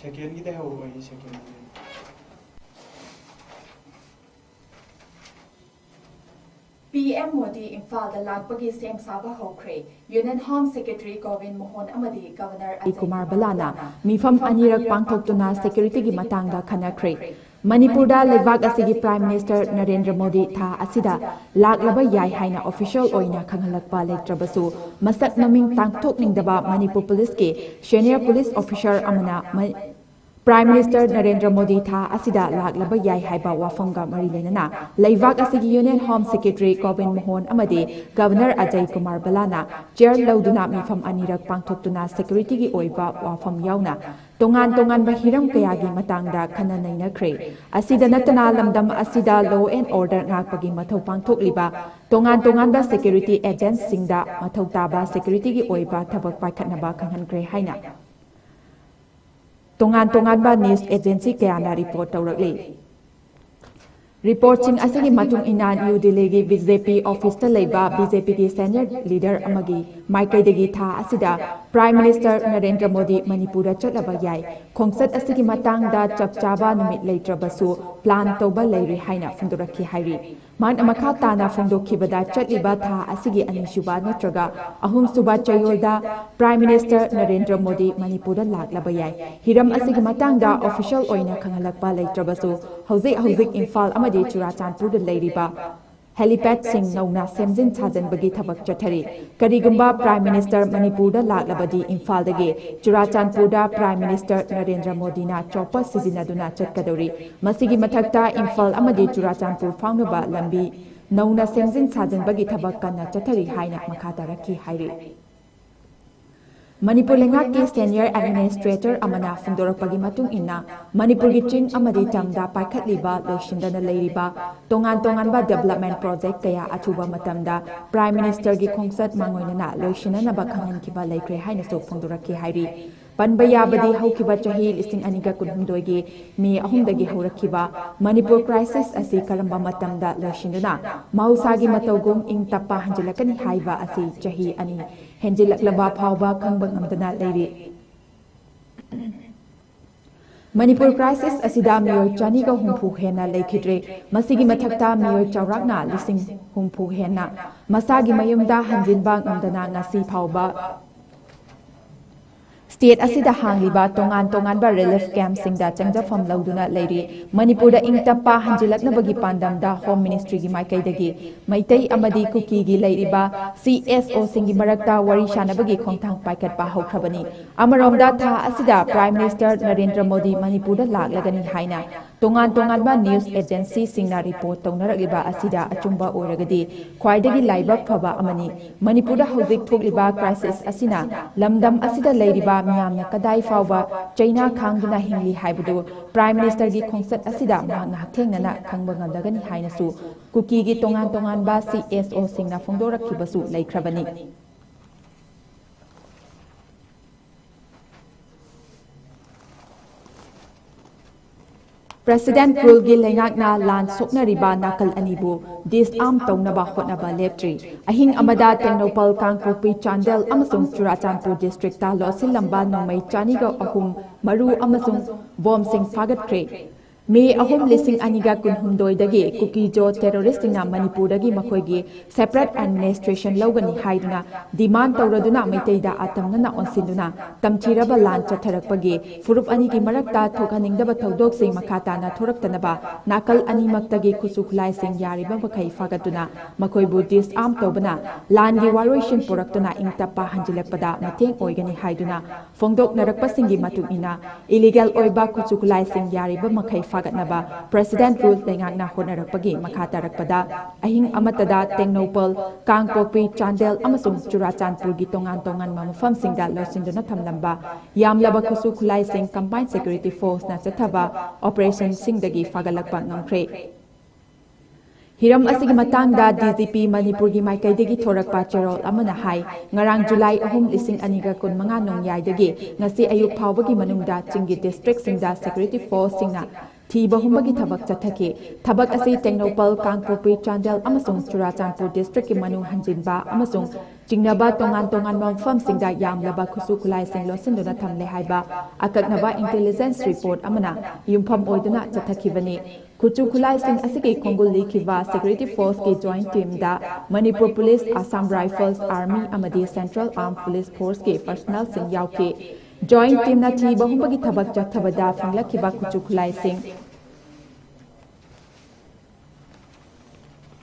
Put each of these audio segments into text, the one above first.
Second की दे होगा ये second PM Modi Imphal da lakpagi sem saba hokre Union Home Secretary Govin Mohon amadi Governor 𝗍𝐄𝐰𝐬 mifam anirak pangthoktuna security gi matangda khanakre Manipurda leibak asigi Prime Minister Narendra Modi tha asida laklaba yai haina official oina khanghalakpa leitrabasu masak naming tangthokningdaba Manipur Police ki senior police officer amana Prime Minister Narendra Modi tha asida laklaba yai haiba wafamga mari lenana leibak asigi Union Home Secretary Govin Mohon amadi Governor 𝗍𝐄𝐰𝐬 chair lauduna mifam anirak pangthoktuna security gi oiba wafam yauna tongan ba hiram kayagi matangda khana nainakre asida natana lamdam asida law and order ngakpagi mathau pangthokliba tongan ba security agents singda mathau taba security gi oiba thabak paikhatnaba khanghankre haina tongan ba news agency kayana report tawrakli Reporting asigi matung ina New Delhi gi BJP office ta leiba BJP gi senior leader amagi maikaidagi tha asida Prime Minister Narendra Modi Manipura chatlaba yai khongsat asigi matangda chapchaba numit leitrabasu plan toba leiri haina fundurakhi hairi man amakha tana fundokhibada chatliba tha asigi anishuba natraga ahum suba chayolda Prime Minister Narendra Modi Manipura laklaba yai hiram asigi matangda official oina khanghalakpa leitrabasu hauzik Imphal amadi ꯆꯨꯔꯥꯆꯥꯟꯄꯨꯔꯗ ꯂꯩꯔꯤꯕ ꯍꯦꯂꯤꯄꯦꯗꯁꯤꯡ ꯅꯧꯅ ꯁꯦꯝꯖꯤꯟ ꯁꯥꯖꯤꯟꯕꯒꯤ ꯊꯕꯛ ꯆꯠꯊꯔꯤ ꯀꯔꯤꯒꯨꯝꯕ prime minister ꯃꯅꯤꯄꯨꯔꯗ ꯂꯥꯛꯂꯕꯗꯤ ꯏꯝꯐꯥꯜꯗꯒꯤ ꯆꯨꯔꯥꯆꯥꯟꯄꯨꯔꯗ prime minister Narendra ꯃꯣꯗꯤꯅ ꯆꯣꯞꯄꯔ ꯁꯤꯖꯤꯟꯅꯗꯨꯅ ꯆꯠꯀꯗꯧꯔꯤ ꯃꯁꯤꯒꯤ ꯃꯊꯛꯇ ꯏꯝꯐꯥꯜ ꯑꯃꯗꯤ ꯆꯨꯔꯥꯆꯥꯟꯄꯨꯔ ꯐꯥꯎꯅꯕ ꯂꯝꯕꯤ ꯅꯧꯅ ꯁꯦꯝꯖꯤꯟ ꯁꯥꯖꯤꯟꯕꯒꯤ ꯊꯕꯛ ꯀꯟꯅ ꯆꯠꯊꯔꯤ ꯍꯥꯏꯅ ꯃꯈꯥ ꯇꯥꯔꯛꯈꯤ ꯍꯥꯏꯔꯤ Manipur lengaki senior administrator amana fundorakpagi matung inna Manipur gi ching amadi tamda paikhatliba loishindana leiriba tongan ba development project kaya athuba matamda Prime Minister gi khongsat mangoinana loishinana ba khanghankiba leikre haina so fundorakki hairi Panba yabadi haukiba chahi listing aniga kunhumdoigi mi ahumdagi haurakkiba Manipur crisis asi karamba matamda loishindana mahusagi matawgum ing tappa hanjilakani haiba asi chahi ani henjilaklaba phawba khangba ngamdana leiri Manipur crisis asida miyoi chaniga humpu hena leikidre masigi mathakta miyoi chawrakna lising humpu hena masagi mayumda hanjinba ngamdana ngasi phawba State asida hangliba tongan ba relief camp singda changjafam lauduna leiri Manipurda ingtappa hanjilaknabagi pandamda Home Ministry gi maikaidagi maitai amadi kuki gi leiriba CSO singi marakta wari shanabagi khongthang paikatpa haukrabani amaromda tha asida Prime Minister Narendra Modi Manipurda laklagani haina tongan ba news agency singna report tawnaragiba asida achumba oiragadi khwaidagi laibak phaba amani Manipurda hauzik thokliba crisis asina lamdam asida leiriba miyamna kadai fawba China khangduna hingli haibadu Prime Minister gi khongsat asida mahna thengnana khangba ngamdagani haina su kuki gi tongan ba CSO singna phongdorakhibasu leikrabani President Rulgi Lengakna Lan Soknariba Nakal Anibu disarm Taunaba Hotnaba Leptri Ahing Amada Tengnopal Kangpopi Chandel Amasung Churachanpur District Ta Losilamba Nomai Chaniga Ahum Maru Amasung Bom Sing Fagat Kre Me ahum lising aniga kunhumdoidagi Kukijo terroristina Manipurdagi makoigi separate administration logani haiduna demand tawraduna maiteida atamnana onsinduna tamchiraba lan chatharakpagi furup anigi marakta thokhaningdaba thodok sing makhatana thoraktanaba nakal animaktagi kusuklai sing yariba makai fagatuna makoibu disarm tawbana langi waroishin puraktuna ingtappa hanjilakpada mateng oigani haiduna phongdok narakpa singi matungina illegal oiba kusuklai sing yariba makai fagatnaba president rule leingakna honarakpagi makha tarakpada ahing amatada Tengnopal Kangpokpi Chandel ꯑꯃꯁꯨꯡ ꯆꯨꯔꯥꯆꯥꯟꯄꯨꯔꯒꯤ ꯇꯣꯉꯥꯟ ꯇꯣꯉꯥꯟꯕ ꯃꯐꯝꯁꯤꯡꯗ ꯂꯣꯏꯁꯤꯟꯗꯨꯅ ꯊꯝꯂꯝꯕ ꯌꯥꯝꯂꯕ ꯈꯨꯠꯁꯨ ꯈꯨꯠꯂꯥꯏꯁꯤꯡ combine security ꯐꯣꯔꯁꯅ ꯆꯠꯊꯕ ꯑꯣꯄꯔꯦꯁꯟꯁꯤꯡꯗꯒꯤ ꯐꯒꯠꯂꯛꯄ ꯉꯝꯈ꯭ꯔꯦ ꯍꯤꯔꯝ ꯑꯁꯤꯒꯤ ꯃꯇꯥꯡꯗ DGP ꯃꯅꯤꯄꯨꯔꯒꯤ ꯃꯥꯏꯀꯩꯗꯒꯤ ꯊꯣꯔꯛꯄ ꯆꯦꯔꯣꯜ ꯑꯃꯅ ꯍꯥꯏ ꯉꯔꯥꯡ ꯖꯨꯂꯥꯏ 3, 2025 ꯅꯣꯡꯌꯥꯏꯗꯒꯤ ꯉꯁꯤ ꯑꯌꯨꯛ ꯐꯥꯎꯕꯒꯤ ꯃꯅꯨꯡꯗ ꯆꯤꯡꯒꯤ ꯗꯤꯁꯇ꯭ꯔꯤꯛꯁꯤꯡꯗ ꯁꯦꯀ꯭ꯌꯨꯔꯤꯇꯤ ꯐꯣꯔꯁꯁꯤꯡꯅ ꯊꯤꯕ ꯍꯨꯝꯕꯒꯤ ꯊꯕꯛ ꯆꯠꯊꯈꯤ ꯊꯕꯛ ꯑꯁꯤ ꯇꯦꯡꯅꯧꯄꯜ ꯀꯥꯡꯄꯣꯛꯄꯤ ꯆꯥꯟꯗꯦꯜ ꯑꯃꯁꯨꯡ ꯆꯨꯔꯥꯆꯥꯟꯄꯨꯔ ꯗꯤꯁꯇ꯭ꯔꯤꯛꯀꯤ ꯃꯅꯨꯡ ꯍꯟꯖꯤꯟꯕ ꯑꯃꯁꯨꯡ ꯆꯤꯡꯅꯕ ꯇꯣꯉꯥꯟ ꯇꯣꯉꯥꯟꯕ ꯃꯐꯝꯁꯤꯡꯗ ꯌꯥꯝꯂꯕ ꯈꯨꯠꯁꯨ ꯈꯨꯠꯂꯥꯏꯁꯤꯡ ꯂꯣꯠꯁꯤꯟꯗꯨꯅ ꯊꯝꯂꯦ ꯍꯥꯏꯕ ꯑꯀꯛꯅꯕ ꯏꯟꯇꯦꯂꯤꯖꯦꯟꯁ ꯔꯤꯄꯣꯔꯠ ꯑꯃꯅ ꯌꯨꯝꯐꯝ ꯑꯣꯏꯗꯨꯅ ꯆꯠꯊꯈꯤꯕꯅꯤ ꯈꯨꯠꯁꯨ ꯈꯨꯠꯂꯥꯏꯁꯤꯡ ꯑꯁꯤꯒꯤ ꯈꯣꯡꯒꯨꯜ ꯂꯤꯈꯤꯕ ꯁꯦꯀ꯭ꯌꯨꯔꯤꯇꯤ ꯐꯣꯔꯁꯀꯤ ꯖꯣꯏꯟꯠ ꯇꯤꯝꯗ Manipur police Assam Rifles army ꯑꯃꯗꯤ ꯁꯦꯟꯇ꯭ꯔꯦꯜ ꯑꯥꯔꯝ ꯄꯨꯂꯤꯁ ꯐꯣꯔꯁꯀꯤ ꯄꯔꯁꯣꯅꯦꯜꯁꯤꯡ ꯌꯥꯎꯈꯤ ꯖꯣꯏꯟꯠ ꯇꯤꯝꯅ ꯊꯤꯕ ꯍꯨꯝꯕꯒꯤ ꯊꯕꯛ ꯆꯠꯊꯕꯗ ꯐꯪꯂꯛꯈꯤꯕ ꯈꯨꯠꯁꯨ ꯈꯨꯠꯂꯥꯏꯁꯤꯡ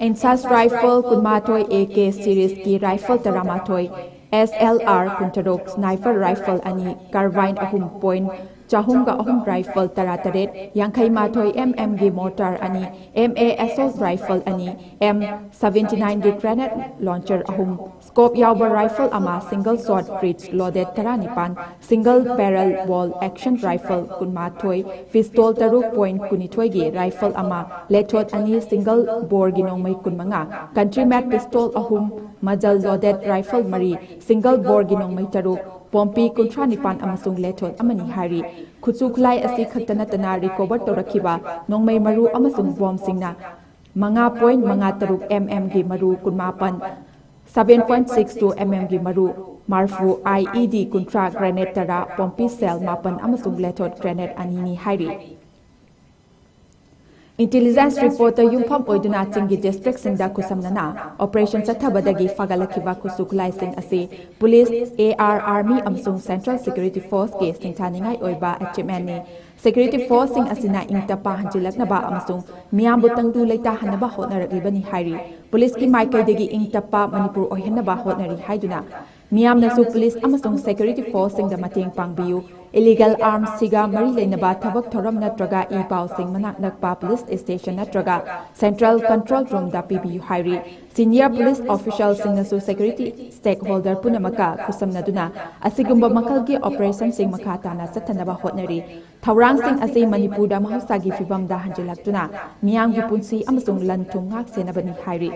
Census Rifle 12 AK Series की rifle 13 SLR 16 Sniper Rifle ani Carbine 3.3 Rifle 18 yankai MM gi Mortar ani MA Assault Rifle ani M79 gi Grenade Launcher 3 Scope yauba Rifle ama Single Shot Breech Loaded 19 Single Barrel Wall Action Rifle 12 Pistol 3.12 gi Rifle ama Lethot ani Single Bore gi Nongmai 15 Country Made Pistol 3 Muzzle Loaded Rifle 3 Single Bore gi Nongmai 3 Pompi 19 amasung Lethot amani hari Khutsu khulai asi khakta natana recover torakhiba Nongmai maru amasung bomb singna 5.53 mm gi maru 18 7.62 mm gi maru Marfu IED kuntra grenade tara Pompi cell 9 amasung Lethot grenade anini hari Intelligence reporter yumpham oiduna chingi district singda kusamnana operation chathabadagi fagalakhiba khutsu khulaising asi police AR army amsung central security force ke singthaningai oiba achievement ni security force sing asina ingtapa hanjilaknaba amsung miyambu tangdu leita hanaba hotnaraklibani hairi police ki maikai ingtapa manipur ohenaba hotnari haiduna miyamnasu police amasung security force singda mateng pangbiyu illegal arms siga mari leinaba thabak thoram natraga e-paw sing manak nakpa police station natraga central control room da PBU hairi senior police official singnasu security stakeholder punamaka kusamnaduna asigumba makalgi operation sing makata na sathanaba hotnari thaurang sing ase manipur da mahasagi fibam da hanjilaktuna miyamgi punsi amasung lanthung ngak senabani hairi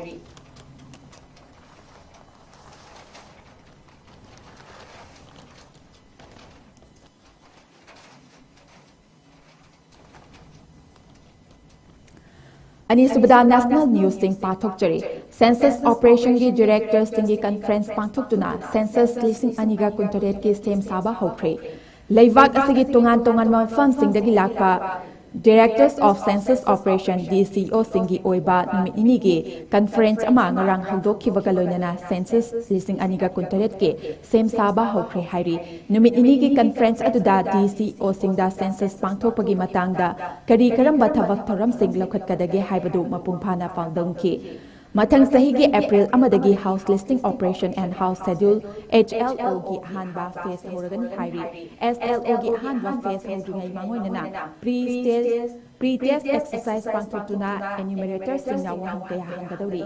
Anisubada National News Sing Pathokchari Census Operation gi Director Sing Conference Pangthokduna Census Lising Aniga Kuntaret ki Sem Saba Hokre Leivak asigi tongan mafam singdagi lakpa Directors of Census Operation DCO Singi Oiba Numini gi Conference ama ngarang hagdokhiba kaloinana Census Lising Aniga Kuntaret ke Sem Saba Hokre hairi Numini gi Conference aduda DCO Singda Census Pangthokpagi matangda kari karamba thabak thoram sing lokhatkadage haibadu mapungphana pangdongki Mathang sahigi April amadagi House Listing Operation and House Schedule HLO gi ahanba phase horagani hairi SLO gi ahanba phase hodringai mangoinana pre-test exercise pangthokduna enumerators singna wahang kaya hanggadori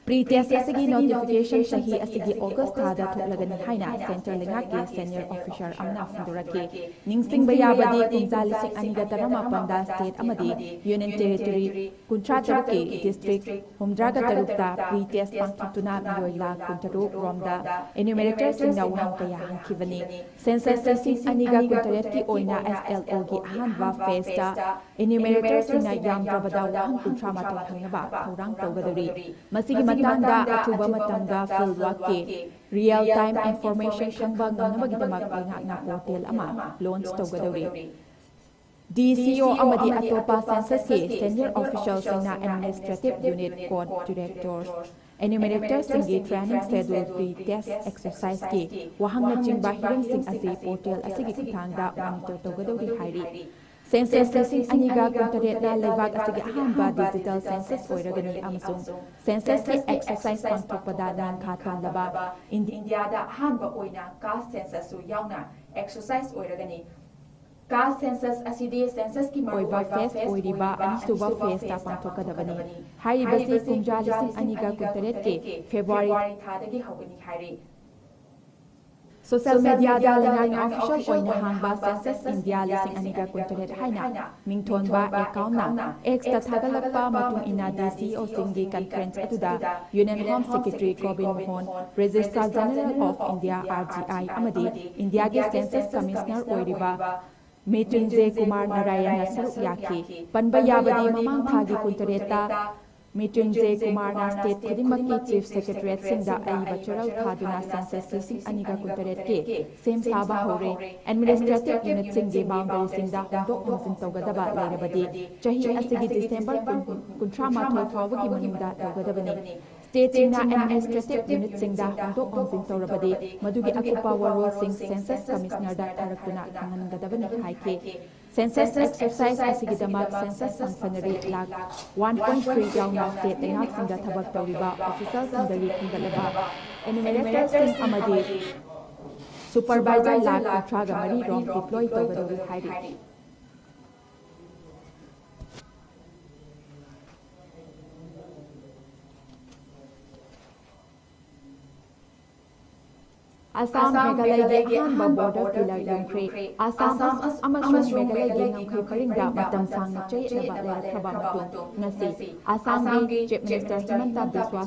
Pre-test asigi notification sahi asigi August thada thoklagani haina Central Lingaki senior officer amna funduraki ningsing bayabadi kunjalising aniga tarama panda state amadi union territory kuntrataraki district humdraga tarukta pre-test pangthokduna miyoila kuntaruk romda enumerators singna wahang kaya hangkibani census listing aniga kuntaret ki oina SLO gi ahanba phase ta enumerators singna yamdrabada wahang kuntramato hangnaba thorang tawgadori masigi matanda atuba matanga fieldwork ke real time information khangba ngamnabagidamag ngakna portal ama launch tawgadori DCO amadi atopa census ke senior officials singna administrative unit code directors enumerators singi training schedule pre-test exercise ke wahangna chingba hiram sing ase portal asigi khangda monitor tawgadori hairi Census listing aniga kuntaret na leibak asigi ahanba digital census oiragani amasung census ki exercise pangthokpada nan khatamlaba India da ahanba oina caste census su yauna exercise oiragani का census असिदी census की ओइबा fest ओइरिबा अनिसुबा Festa पांथोकदबनी हाइरिबसी कुंजा लिसिंग अनिगा कुंतरेट के February थादगी हौगनी हाइरि social media दा लेनांग ऑफिशियल ओइना हांगबा सेंसस इंडिया लिसिंग अनिगा कुंतरेट हाइना मिंगथोनबा अकाउंट ना एक्स ता थागलकपा मतुंग इना डीसीओ सिंगी कॉन्फ्रेंस अतुदा यूनियन होम सेक्रेटरी कोबिन Mohan registrar general of India RGI अमदी इंडिया के सेंसस कमिश्नर ओइरिबा 𝗠𝗔𝗡𝗜𝗣𝗨 सरुक याखी पनबा याबदी ममांग थागी कुंतरेता 𝗠𝗔𝗡𝗜𝗣𝗨 स्टेट खुदिमकी चीफ सेक्रेटरीट सिंगदा अइबा चरल थादुना सेंसस लिसिंग अनिगा कुंतरेट के सेम साबा हौरे एडमिनिस्ट्रेटिव यूनिट सिंगी बाउंडरी सिंगदा होंदोक होंसिन तौगदबा लेरबदी चही असिगी डिसेंबर 38 फावगी मनुंगदा तौगदबनी स्टेट सिंगना एडमिनिस्ट्रेटिव यूनिट सिंगदा होंदोक होंसिन तौरबदी मदुगी अकुपा वरोल सिंग सेंसस कमिश्नर दा थारक्तुना खंगनगदबनी हाइके सेंसस एक्सरसाइज असिगिदमक सेंसस फंक्शनरी लाख 1.3 याउना स्टेट लेनाक सिंगदा थबक तौरिबा ऑफिसर सिंगदली खंगलबा एनुमरेटर सिंग अमदी सुपरवाइजर लाख 13 रोम डिप्लॉय तौगदबी हाइरि आसाम मेघालय के अहम बॉर्डर पिलर यंख्रे आसाम अमसुंग मेघालय के ngam परिंगदा मतम सांगना चयनबा लेरखबा मतुं nasi आसाम की चीफ मिनिस्टर हिमंता बिस्वा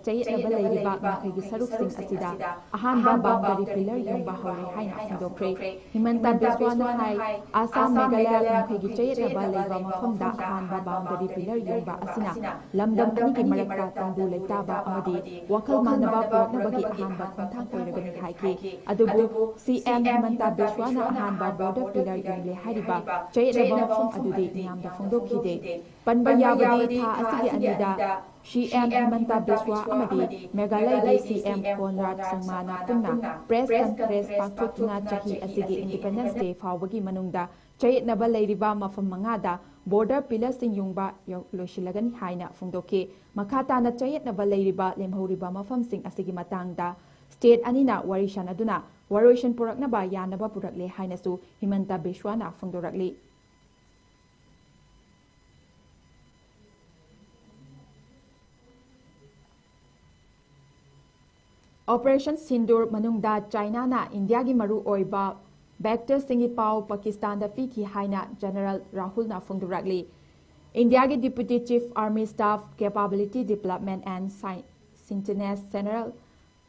चयनबा लेरिबा ngखैगी सरुक सिंग असिदा अहानबा बाउंडरी पिलर यंबा हौरे हाइना फोंदोख्रे हिमंता बिस्वा न हाई आसाम मेघालय ngखैगी चयनबा लेबा मफमदा अहानबा बाउंडरी पिलर यंबा असिना लमदम अनिगी मरक्ता तंदु लेताबा अमदी वखल मानबा पुरक्नबगी अहानबा खोंथांग ओइरबा हाइकी अदुबु सीएम हिमंता बिस्वाना अहानबा बॉर्डर पिलर यंगले हारिबा चयरबा मफम अदुदी नियामदा फोंदोखिदे पनबा याबदी था असिगे अनिदा सीएम हिमंता बिस्वा अमदी मेघालय के सीएम कोनराड संगमाना पुन्ना प्रेस कॉन्फ्रेंस पाथोक्तुना चही असिगे इंडिपेंडेंस डे फावबगी मनुंगदा चयनबा लेरिबा मफम मंगादा बॉर्डर पिलर सिंग युंगबा लोशिलगनी हाइना फोंदोके मखाताना चयनबा लेरिबा लेमहौरिबा मफम सिंग असिगे मतंगदा स्टेट अनिना वारिशन अदुना वारोइशन पुरक्नबा यानबा पुरक्ले हाइनसु हिमंता बिस्वाना फोंदोरक्ली ऑपरेशन सिंदूर मनुंगदा चाइना ना इंडिया की मरु ओइबा बैक्टर सिंगी पाव पाकिस्तान दा फिकी हाइना जनरल राहुल ना फोंदोरक्ली इंडिया के deputy chief army staff capability development and sustenance general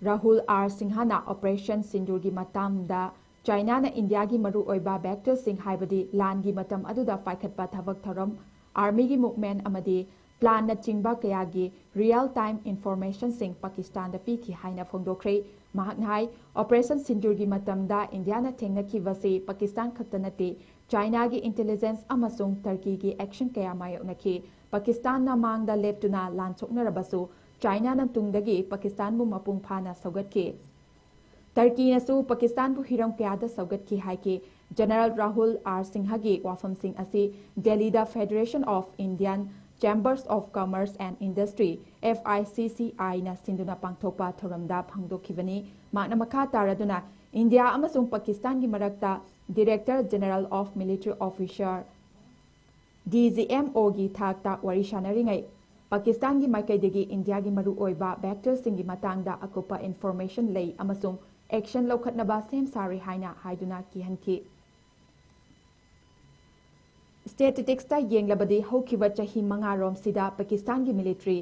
Rahul R सिंहाना ऑपरेशन सिंदूर की मतमदा चाइना ना इंडिया की मरु ओइबा बैक्टर सिंह हाइबदी लान की मतम अदुदा पाइखटपा थबक थरम आर्मी की मूवमेंट अमदी प्लान न चिंबा कया की real time information Singh Pakistan दा पीखी हाइना फोंदोख्रे महाकनाई ऑपरेशन सिंदूर की मतमदा इंडिया ना थेंगनखिबसे पाकिस्तान खतनते चाइना की इंटेलिजेंस अमसुंग टर्की की एक्शन कया मायोनखि पाकिस्तान ना मांगदा लेप्तुना लानचोकनरबसु चाइना न तुंगदगी पाकिस्तान बु मपुंग फाना सौगतके टर्की नसु पाकिस्तान बु हिरम कयादा सौगतकी हाइके जनरल राहुल आर सिंहगी वाफम सिंह असि दिल्ली दा federation of Indian chambers of commerce and industry FICCI ना सिंधुना पांगथोपा थोरमदा फंगदोखिबनी मागना मखा तारदुना इंडिया अमसुंग पाकिस्तान की मरक्ता director general of military officer DGMO की थाकता वरी शानरिंगै पाकिस्तान की माइकैदगी इंडिया की मरु ओइबा बैक्टर सिंगी मतंगदा अकुपा इंफॉर्मेशन लई अमसुंग एक्शन लौखटनबा सेम सारी हाइना हाइदुना किहनखि स्टैटिस्टिक्स ता येंगलबदी हौखिबा चही मंगा रोम सिदा पाकिस्तान की मिलिट्री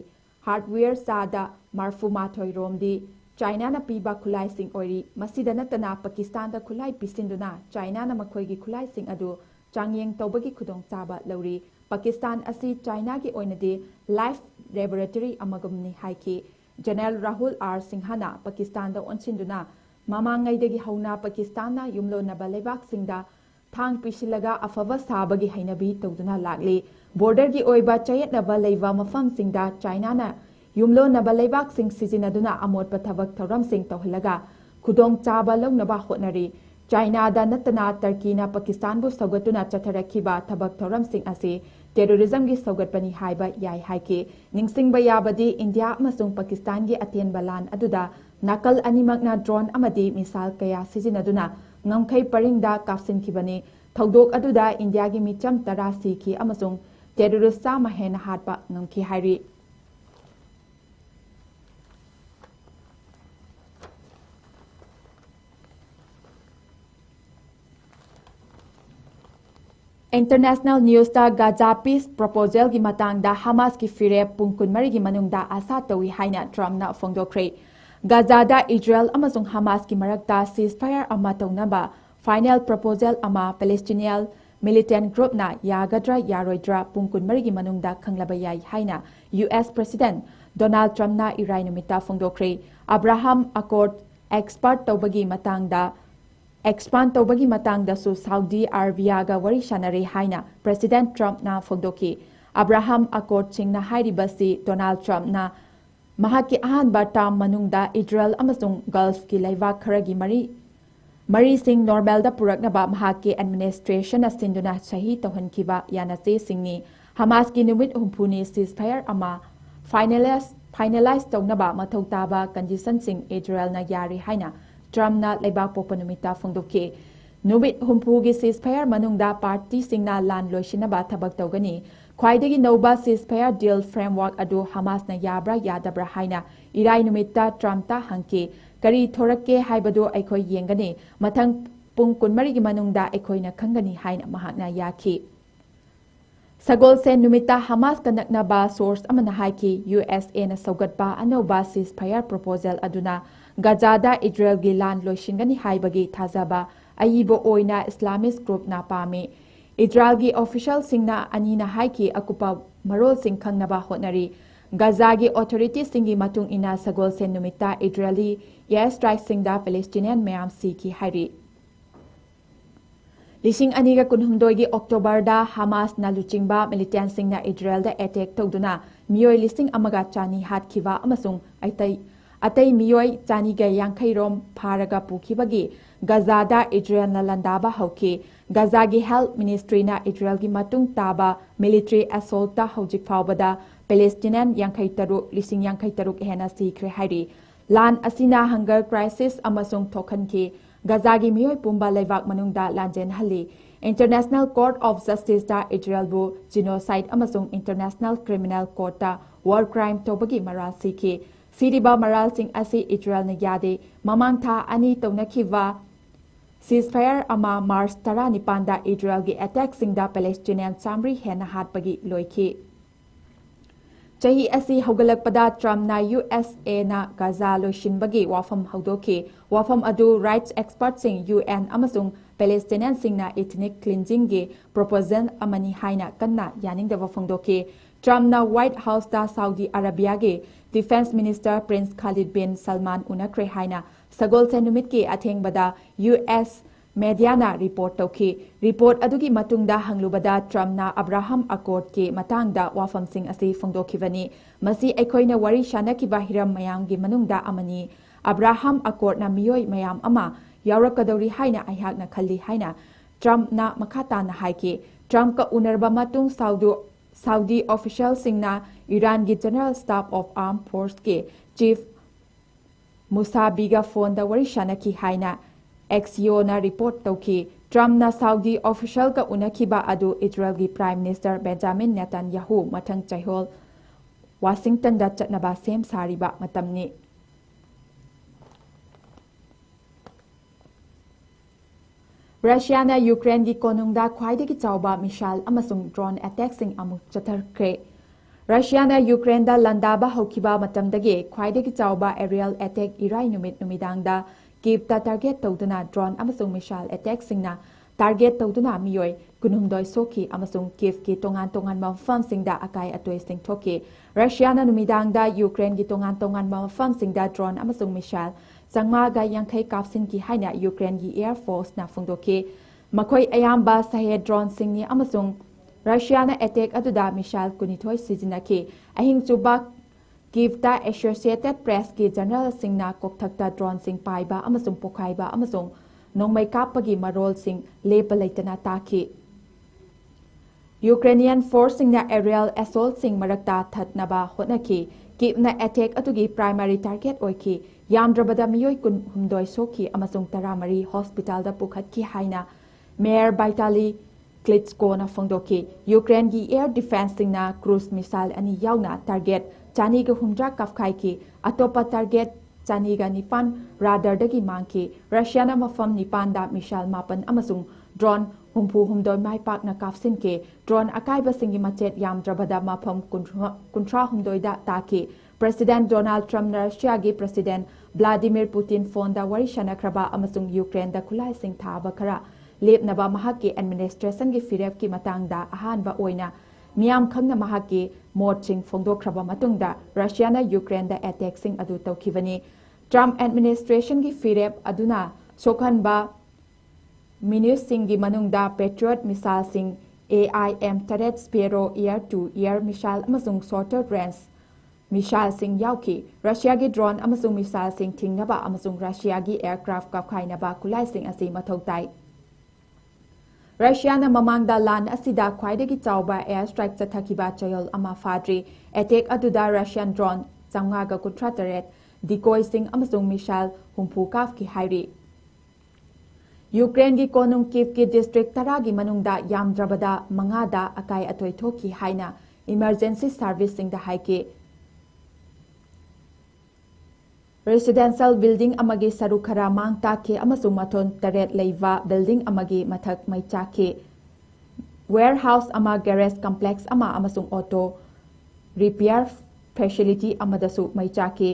हार्डवेयर सादा मार्फु माथोय रोमदी चाइना ना पीबा खुलाई सिंग ओइरी मसिदा नतना पाकिस्तान दा खुलाई पिसिंदुना चाइना ना मखोयगी खुलाई सिंग अदु चांगयेंग तौबगी खुदोंग चाबा लौरी पाकिस्तान असी चाइना की ओइनदे लाइफ लैबोरेटरी अमगमनी हाइकी जनरल राहुल आर सिंहाना पाकिस्तान दा ओनसिंदुना ममांगैदगी हौना पाकिस्तान ना युमलोनबा लेबाक सिंगदा थांग पिसिलगा अफबा साबगी हैनबी तौदुना लागले बॉर्डर की ओइबा चयनबा लेबा मफम सिंगदा चाइना ना युमलोनबा लेबाक सिंग सिजिनदुना अमोट पथबक थौरम सिंग तौहलगा खुदोंग चाबा लौनबा होटनरी चाइना दा नतना टर्की ना पाकिस्तान बु सौगतुना चथरखिबा थबक थौरम सिंग असे टेररिज्म की सौगतपनी हाइबा याय हाइके निंगसिंगबा याबदी इंडिया अमसुंग पाकिस्तान की अतेन बलान अदुदा नाकल अनिमकना ड्रोन अमदी मिसाल कया सिजिनदुना ngамखै परिंगदा कापसिनखिबने ꯊꯧꯗꯣꯛ ꯑꯗꯨꯗ ꯏꯟꯗꯤꯌꯥꯒꯤ ꯃꯤꯆꯝ 10 ꯁꯤꯈꯤ ꯑꯃꯁꯨꯡ ꯇꯦꯔꯣꯔꯤꯁ 100 ꯍꯦꯟꯅ ꯍꯥꯠꯄ ꯉꯝꯈꯤ ꯍꯥꯏꯔꯤ꯫ International news Gaza peace proposal की मतंगदा हमास की फिरेप पुंग 24 की मनुंगदा आशा तवी हाइना ट्रम्पना फोंदोक्रे। गाजादा इजराइल अमसुंग हमास की मरक्ता सीजफायर अमा तौनबा फाइनल प्रपोजल अमा पैलेस्टीनियन मिलिटेंट ग्रुपना यागद्रा यारोइद्रा पुंग 24 की मनुंगदा खंगलबा याई हाइना यूएस प्रेसिडेंट डोनाल्ड ट्रम्पना इराई नुमिता फोंदोक्रे। अब्राहम अकॉर्ड एक्सपर्ट तौबगी मतंगदा एक्सपांड तौबगी मतंगदसु सऊदी अरेबियागा वरी शानरे हाइना प्रेसिडेंट ट्रम्पना फोंदोकी। अब्राहम अकॉर्ड सिंगना हाइरिबसी डोनाल्ड ट्रम्पना महाकी अहानबा टर्म मनुंगदा इजराइल अमसुंग गल्फ की लैवाक खरगी मरी सिंग नॉर्मलदा पुरकनबा महाकी एडमिनिस्ट्रेशन असिंदुना सही तौहनखिबा यानसे सिंगनी। हमास की नुमित हुंफुनी सीजफायर अमा फाइनलाइज तौनबा मथौ ताबा कंडीशन सिंग इजराइल ना यारी हाइना ट्रम्पना लेबाक पोपा नुमिता फोंदोके। नुमित हुंफुगी सीजफायर मनुंगदा पार्टी सिंगना लान लोइसिनबा थबक तौगनी। ख्वाइदगी नौबा सीजफायर डील फ्रेमवर्क अदु हमासना याब्रा यादब्रा हाइना इराई नुमिता ट्रम्पता हंके। करी थोरक्के हाइबदो अखोय येंगनी मथंग पुंग 24 की मनुंगदा अखोयना खंगनी हाइना महाकना याखी। सगोलसेन नुमिता हमास का नकनबा सोर्स अमना हाइकी यूएसए ना सौगतबा अनौबा सीजफायर प्रपोजल अदुना गाजादा इजराइल की लान लोइसिंगनी हाइबगी थाजाबा अयिबो ओइना इस्लामिस्ट ग्रुप ना पामे। इजराइल की ऑफिशियल सिंगना अनीना हाइकी अकुपा मरोल सिंग खंगनबा होटनरी। गाजा की ऑथोरिटी सिंगी मतुंग इना सगोलसेन नुमिता इजरायली एयर स्ट्राइक सिंगदा पैलेस्टीनियन मयाम सीकी हाइरी। लिसिंग अनीगा कुनहुमदोय की अक्टोबर हमास ना लुचिंगबा मिलिटेंट सिंगना इजराइल दा अटैक तौदुना मियोय लिसिंग अमगा चानी हातखिबा अमसुंग अतई मियोय चानीगा यांखैरोम फारगा पुखिबगी गाजादा इजराइल ना लंदाबा हौकी। गाजा की हेल्थ मिनिस्ट्री ना इजराइल की मतुंग ताबा मिलिट्री असोल्टा हौजिक फावबदा पैलेस्टीनियन लिसिंग यांखै तरुक हेना सीख्रे हाइरी। लान असिना हंगर क्राइसिस अमसुंग थोखनकी गाजा की मियोय पुंबा लेवाक मनुंगदा लांजेन हल्ली। इंटरनेशनल कोर्ट ऑफ जस्टिस दा इजराइल बु जिनोसाइड अमसुंग इंटरनेशनल क्रिमिनल कोर्ट दा वॉर क्राइम तौबगी मराल सीखी। सिरिबा मराल सिंग असी इजराइल ने यादे ममांग था अनी तौनखिबा सीजफायर अमा मार्च 19 दा इजराइल की अटैक सिंगदा पैलेस्टीनियन 300 हेना हातपगी लोइखी। चही असी हौगलकपदा ट्रम्पना यूएसए ना गाजा लोइसिनबगी वाफम हौदोकी। वाफम अदु राइट्स एक्सपर्ट सिंग यूएन अमसुंग पैलेस्टीनियन सिंगना एथनिक क्लींजिंग की प्रोपोजल अमनी हाइना कन्ना यानिंगदबा फोंदोकी। ट्रम्पना व्हाइट हाउस दा सऊदी अरेबिया के defence minister prince Khalid bin Salman उनक्रे हाइना सगोलसेन नुमित की अथेंगबदा यूएस मीडियाना रिपोर्ट तौखी। रिपोर्ट अदुगी मतुंगदा हंगलुबदा ट्रम्पना अब्राहम अकॉर्ड के मतंगदा वाफम सिंग असी फोंदोखिबनी। मसी अखोइना वरी शानखिबा हिरम मयामगी मनुंगदा अमनी। अब्राहम अकॉर्ड ना मियोय मयाम अमा यावरकदौरी हाइना अहाकना खल्ली हाइना ट्रम्पना मखाताना हाइकी। ट्रम्प का उनरबा मतुंग सऊदी ऑफिशियल सिंगना ईरान की general staff of arm force के चीफ मुसाबीगा फोन दा वरी शानकी हाइना एक्सियोना रिपोर्ट तौकी। ट्रम्पना सऊदी ऑफिशियल का उनखिबा अदु इजराइल की प्राइम मिनिस्टर बेंजामिन नेतन्याहू मथंग चैहोल वाशिंगटन दा चटनबा सेम सारिबा मतमनी। रशियाना यूक्रेन की कोनुंगदा ख्वाइदगी चावबा मिसाइल अमसुंग ड्रोन अटैक्सिंग अमुक चथरख्रे। रशियाना यूक्रेन दा लंदाबा हौखिबा मतमदगी ख्वाइदगी चावबा एरियल अटैक इराई नुमिदांगदा कीवता टारगेट तौदुना ड्रोन अमसुंग मिसाइल अटैक्सिंगना टारगेट तौदुना मियोय कुनुमदोय सोखी अमसुंग कीव की तोंगान मफमसिंगदा अकाय अतोयसिंग थोकी। रशियाना नुमिदांगदा यूक्रेन की तोंगान मफमसिंगदा ड्रोन अमसुंग मिसाइल चंगमागा यांखै कापसिन की हाइना यूक्रेन की एयर फोर्स ना फोंदोके। मखोय अयाम्बा सहे ड्रोन सिंगनी अमसुंग रशियाना अटैक अदुदा मिसाइल 12 सिजिनकी। अहिंग चुबा कीवता एसोसिएटेड प्रेस की जनरल सिंगना कोकथक्ता ड्रोन सिंग पाइबा अमसुंग पोखाइबा अमसुंग नोंमै कापगी मरोल सिंग लेप लेतना ताकी। यूक्रेनियन फोर्स सिंगना एरियल असोल्ट सिंग मरक्ता थतनबा होटनकी। कीवना अटैक अदुगी प्राइमरी टारगेट ओइकी। यामद्रबदा मियोय 12 सोखी अमसुंग 13 हॉस्पिटल दा पुखतकी हाइना Mayor 𝗍𝗨 𝐍𝐞𝐰𝐬 ꯐꯣꯡꯗꯣꯛꯈꯤ ꯌꯨꯀ꯭ꯔꯦꯟꯒꯤ ꯑꯦꯌꯔ ꯗꯤꯐꯦꯟꯁꯁꯤꯡꯅ ꯀ꯭ꯔꯨꯖ ꯃꯤꯁꯥꯏꯜ ꯑꯅꯤ ꯌꯥꯎꯅ ꯇꯥꯔꯒꯦꯠ 250 ꯀꯥꯞꯈꯥꯏꯈꯤ ꯑꯇꯣꯞꯄ ꯇꯥꯔꯒꯦꯠ 209 ꯔꯥꯗꯥꯔꯗꯒꯤ ꯃꯥꯡꯈꯤ ꯔꯁꯤꯌꯥꯅ ꯃꯐꯝ 9ꯗ ꯃꯤꯁꯥꯏꯜ 9 ꯑꯃꯁꯨꯡ ꯗ꯭ꯔꯣꯟ 64 ꯃꯥꯏ ꯄꯥꯛꯅ ꯀꯥꯞꯁꯤꯟꯈꯤ ꯗ꯭ꯔꯣꯟ ꯑꯀꯥꯏꯕꯁꯤꯡꯒꯤ ꯃꯆꯦꯠ ꯌꯥꯝꯗ꯭ꯔꯕꯗ ꯃꯐꯝ 38ꯗ ꯇꯥꯈꯤ ꯄ꯭ꯔꯦꯁꯤꯗꯦꯟꯠ ꯗꯣꯅꯥꯜꯗ ꯇ꯭ꯔꯝꯞꯅ ꯔꯁꯤꯌꯥꯒꯤ ꯄ꯭ꯔꯦꯁꯤꯗꯦꯟꯠ ꯚ꯭ꯂꯥꯗꯤꯃꯤꯔ ꯄꯨꯇꯤꯟ ꯐꯣꯟꯗ ꯋꯥꯔꯤ ꯁꯥꯟꯅꯈ꯭ꯔꯕ ꯑꯃꯁꯨꯡ ꯌꯨꯀ꯭ꯔꯦꯟꯗ ꯈꯨꯠꯂꯥꯏꯁꯤꯡ ꯊꯥꯕ ꯈꯔ ꯂꯦꯞꯅꯕ ꯃꯍꯥꯛꯀꯤ ꯑꯦꯗꯃꯤꯅꯤꯁꯇ꯭ꯔꯦꯁꯟꯒꯤ ꯐꯤꯔꯦꯞꯀꯤ ꯃꯇꯥꯡꯗ ꯑꯍꯥꯟꯕ ꯑꯣꯏꯅ ꯃꯤꯌꯥꯝ ꯈꯪꯅ ꯃꯍꯥꯛꯀꯤ ꯃꯣꯠꯁꯤꯡ ꯐꯣꯡꯗꯣꯛꯈ꯭ꯔꯕ ꯃꯇꯨꯡꯗ ꯔꯁꯤꯌꯥꯅ ꯌꯨꯀ꯭ꯔꯦꯟꯗ ꯑꯦꯇꯦꯛꯁꯤꯡ ꯑꯗꯨ ꯇꯧꯈꯤꯕꯅꯤ ꯇ꯭ꯔꯝꯞ ꯑꯦꯗꯃꯤꯅꯤꯁꯇ꯭ꯔꯦꯁꯟꯒꯤ ꯐꯤꯔꯦꯞ ꯑꯗꯨꯅ ꯁꯣꯛꯍꯟꯕ ꯃꯤꯅꯤꯁꯁꯤꯡꯒꯤ ꯃꯅꯨꯡꯗ ꯄꯦꯇ꯭ꯔꯤꯌꯣꯠ ꯃꯤꯁꯥꯏꯜꯁꯤꯡ AIM-8 Sparrow air to air missile ꯑꯃꯁꯨꯡ ꯁꯣꯔꯇꯔ ꯔꯦꯟꯖ ꯃꯤꯁꯥꯏꯜꯁꯤꯡ ꯌꯥꯎꯈꯤ ꯔꯁꯤꯌꯥꯒꯤ ꯗ꯭ꯔꯣꯟ ꯑꯃꯁꯨꯡ ꯃꯤꯁꯥꯏꯜꯁꯤꯡ ꯊꯤꯡꯅꯕ ꯑꯃꯁꯨꯡ ꯔꯁꯤꯌꯥꯒꯤ ꯑꯦꯌꯔꯀ꯭ꯔꯥꯐꯠ ꯀꯥꯞꯈꯥꯏꯅꯕ ꯈꯨꯠꯂꯥꯏꯁꯤꯡ ꯑꯁꯤ ꯃꯊꯧ ꯇꯥꯏ ꯔꯁꯤꯌꯥꯅ ꯃꯃꯥꯡꯗ ꯂꯥꯟ ꯑꯁꯤꯗ ꯈ꯭ꯋꯥꯏꯗꯒꯤ ꯆꯥꯎꯕ ꯑꯦꯌꯔ ꯁ꯭ꯇ꯭ꯔꯥꯏꯛ ꯆꯠꯊꯈꯤꯕ ꯆꯌꯣꯜ ꯑꯃ ꯐꯥꯗ꯭ꯔꯤ ꯑꯦꯇꯦꯛ ꯑꯗꯨꯗ ꯔꯁꯤꯌꯥꯟ ꯗ꯭ꯔꯣꯟ 938 ꯗꯤꯀꯣꯏꯁꯤꯡ ꯑꯃꯁꯨꯡ ꯃꯤꯁꯥꯏꯜ 60 ꯀꯥꯞꯈꯤ ꯍꯥꯏꯔꯤ ꯌꯨꯀ꯭ꯔꯦꯟꯒꯤ ꯀꯣꯅꯨꯡ ꯀꯤꯚꯀꯤ ꯗꯤꯁꯇ꯭ꯔꯤꯛ 10ꯒꯤ ꯃꯅꯨꯡꯗ ꯌꯥꯝꯗ꯭ꯔꯕꯗ 5ꯗ ꯑꯀꯥꯏ ꯑꯇꯣꯏ ꯊꯣꯛꯈꯤ ꯍꯥꯏꯅ ꯏꯃꯔꯖꯦꯟꯁꯤ ꯁꯥꯔꯚꯤꯁꯁꯤꯡꯗ ꯍꯥꯏꯈꯤ ꯔꯦꯁꯤꯗꯦꯟꯁꯤꯌꯦꯜ ꯕꯤꯜꯗꯤꯡ ꯑꯃꯒꯤ ꯁꯔꯨꯛ ꯈꯔ ꯃꯥꯡ ꯇꯥꯛꯈꯤ ꯑꯃꯁꯨꯡ ꯃꯊꯣꯟ 8 ꯂꯩꯕ ꯕꯤꯜꯗꯤꯡ ꯑꯃꯒꯤ ꯃꯊꯛ ꯃꯩ ꯆꯥꯛꯈꯤ ꯋꯦꯌꯔꯍꯥꯎꯁ ꯑꯃ ꯒꯦꯔꯦꯖ ꯀꯝꯄ꯭ꯂꯦꯛꯁ ꯑꯃ ꯑꯃꯁꯨꯡ ꯑꯣꯇꯣ ꯔꯤꯄꯤꯌꯔ ꯐꯦꯁꯤꯂꯤꯇꯤ ꯑꯃꯗꯁꯨ ꯃꯩ ꯆꯥꯛꯈꯤ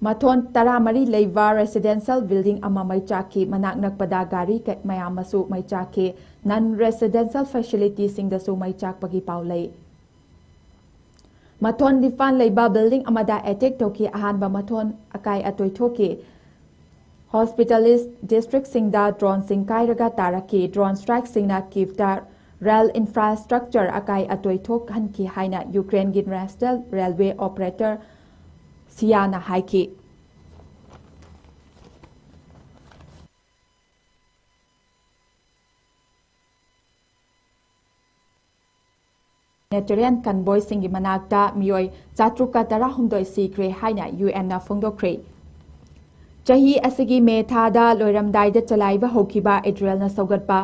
ꯃꯊꯣꯟ 14 ꯂꯩꯕ ꯔꯦꯁꯤꯗꯦꯟꯁꯤꯌꯦꯜ ꯕꯤꯜꯗꯤꯡ ꯑꯃ ꯃꯩ ꯆꯥꯛꯈꯤ ꯃꯅꯥꯛ ꯅꯛꯄꯗ ꯒꯥꯔꯤ ꯃꯌꯥꯝ ꯑꯃꯁꯨ ꯃꯩ ꯆꯥꯛꯈꯤ ꯅꯟ ꯔꯦꯁꯤꯗꯦꯟꯁꯤꯌꯦꯜ ꯐꯦꯁꯤꯂꯤꯇꯤꯁꯤꯡꯗꯁꯨ ꯃꯩ ꯆꯥꯛꯄꯒꯤ ꯄꯥꯎ ꯂꯩ ꯃꯊꯣꯟ 9 ꯂꯩꯕ ꯕꯤꯜꯗꯤꯡ ꯑꯃꯗ ꯑꯦꯇꯦꯛ ꯇꯧꯈꯤ ꯑꯍꯥꯟꯕ ꯃꯊꯣꯟ ꯑꯀꯥꯏ ꯑꯇꯣꯏ ꯊꯣꯛꯈꯤ ꯍꯣꯁꯄꯤꯇꯥꯂꯤꯁ ꯗꯤꯁꯇ꯭ꯔꯤꯛꯁꯤꯡꯗ ꯗ꯭ꯔꯣꯟꯁꯤꯡ ꯀꯥꯏꯔꯒ ꯇꯥꯔꯛꯈꯤ ꯗ꯭ꯔꯣꯟ ꯁ꯭ꯇ꯭ꯔꯥꯏꯛꯁꯤꯡꯅ ꯀꯤꯚꯇ ꯔꯦꯜ ꯏꯟꯐ꯭ꯔꯥꯁꯇ꯭ꯔꯛꯆꯔ ꯑꯀꯥꯏ ꯑꯇꯣꯏ ꯊꯣꯛꯍꯟꯈꯤ ꯍꯥꯏꯅ ꯌꯨꯀ꯭ꯔꯦꯟꯒꯤ ꯅꯦꯁꯅꯦꯜ ꯔꯦꯜꯋꯦ ꯑꯣꯄꯔꯦꯇꯔ ꯁꯤꯌꯥꯅ ꯍꯥꯏꯈꯤ humanitarian ꯀꯟꯚꯣꯏꯁꯤꯡꯒꯤ ꯃꯅꯥꯛꯇ ꯃꯤꯑꯣꯏ 719 ꯁꯤꯈ꯭ꯔꯦ ꯍꯥꯏꯅ UNꯅ ꯐꯣꯡꯗꯣꯛꯈ꯭ꯔꯦ ꯆꯍꯤ ꯑꯁꯤꯒꯤ ꯃꯦ ꯊꯥꯗ ꯂꯣꯏꯔꯝꯗꯥꯏꯗ ꯆꯂꯥꯏꯕ ꯍꯧꯈꯤꯕ ꯏꯖꯔꯦꯜꯅ ꯁꯧꯒꯠꯄ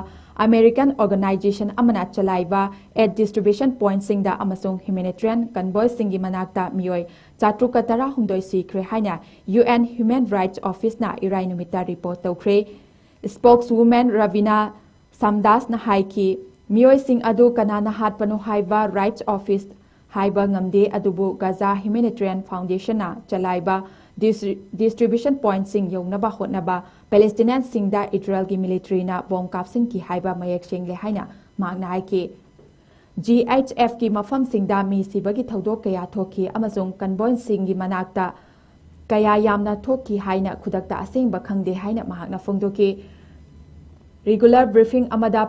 ꯑꯃꯦꯔꯤꯀꯟ ꯑꯣꯔꯒꯅꯥꯏꯖꯦꯁꯟ ꯑꯃꯅ ꯆꯂꯥꯏꯕ ꯑꯦꯗ ꯗꯤꯁꯇ꯭ꯔꯤꯕ꯭ꯌꯨꯁꯟ ꯄꯣꯏꯟꯠꯁꯤꯡꯗ ꯑꯃꯁꯨꯡ ꯍ꯭ꯌꯨꯃꯦꯅꯤꯇꯔꯤꯌꯟ ꯀꯟꯚꯣꯏꯁꯤꯡꯒꯤ ꯃꯅꯥꯛꯇ ꯃꯤꯑꯣꯏ 719 ꯁꯤꯈ꯭ꯔꯦ ꯍꯥꯏꯅ UN ꯍ꯭ꯌꯨꯃꯦꯟ ꯔꯥꯏꯠꯁ ꯑꯣꯐꯤꯁꯅ ꯏꯔꯥꯏ ꯅꯨꯃꯤꯠꯇ ꯔꯤꯄꯣꯔꯠ ꯇꯧꯈ꯭ꯔꯦ ꯁ꯭ꯄꯣꯛꯁꯋꯨꯃꯦꯟ ꯔꯕꯤꯅꯥ ꯁꯝꯗꯥꯁꯅ ꯍꯥꯏꯈꯤ ꯃꯤꯑꯣꯏꯁꯤꯡ ꯑꯗꯨ ꯀꯅꯥꯅ ꯍꯥꯠꯄꯅꯣ ꯍꯥꯏꯕ ꯔꯥꯏꯠꯁ ꯑꯣꯐꯤꯁ ꯍꯥꯏꯕ ꯉꯝꯗꯦ ꯑꯗꯨꯕꯨ ꯒꯖꯥ ꯍ꯭ꯌꯨꯃꯦꯅꯤꯇꯔꯤꯌꯟ ꯐꯥꯎꯟꯗꯦꯁꯟꯅ ꯆꯂꯥꯏꯕ ꯗꯤꯁꯇ꯭ꯔꯤꯕ꯭ꯌꯨꯁꯟ ꯄꯣꯏꯟꯠꯁꯤꯡ ꯌꯧꯅꯕ ꯍꯣꯠꯅꯕ ꯄꯦꯂꯦꯁꯇꯤꯅꯤꯌꯟꯁꯤꯡꯗ ꯏꯖꯔꯦꯜꯒꯤ ꯃꯤꯂꯤꯇꯔꯤꯅ ꯕꯣꯝ ꯀꯥꯞꯁꯤꯟꯈꯤ ꯍꯥꯏꯕ ꯃꯌꯦꯛ ꯁꯦꯡꯂꯦ ꯍꯥꯏꯅ ꯃꯍꯥꯛꯅ ꯍꯥꯏꯈꯤ GHFꯀꯤ ꯃꯐꯝꯁꯤꯡꯗ ꯃꯤ ꯁꯤꯕꯒꯤ ꯊꯧꯗꯣꯛ ꯀꯌꯥ ꯊꯣꯛꯈꯤ ꯑꯃꯁꯨꯡ ꯀꯟꯚꯣꯏꯁꯤꯡꯒꯤ ꯃꯅꯥꯛꯇ ꯀꯌꯥ ꯌꯥꯝꯅ ꯊꯣꯛꯈꯤ ꯍꯥꯏꯅ ꯈꯨꯗꯛꯇ ꯑꯁꯦꯡꯕ ꯈꯪꯗꯦ ꯍꯥꯏꯅ ꯃꯍꯥꯛꯅ ꯐꯣꯡꯗꯣꯛꯈꯤ ꯔꯤꯒꯨꯂꯔ ꯕ꯭ꯔꯤꯐꯤꯡ ꯑꯃꯗ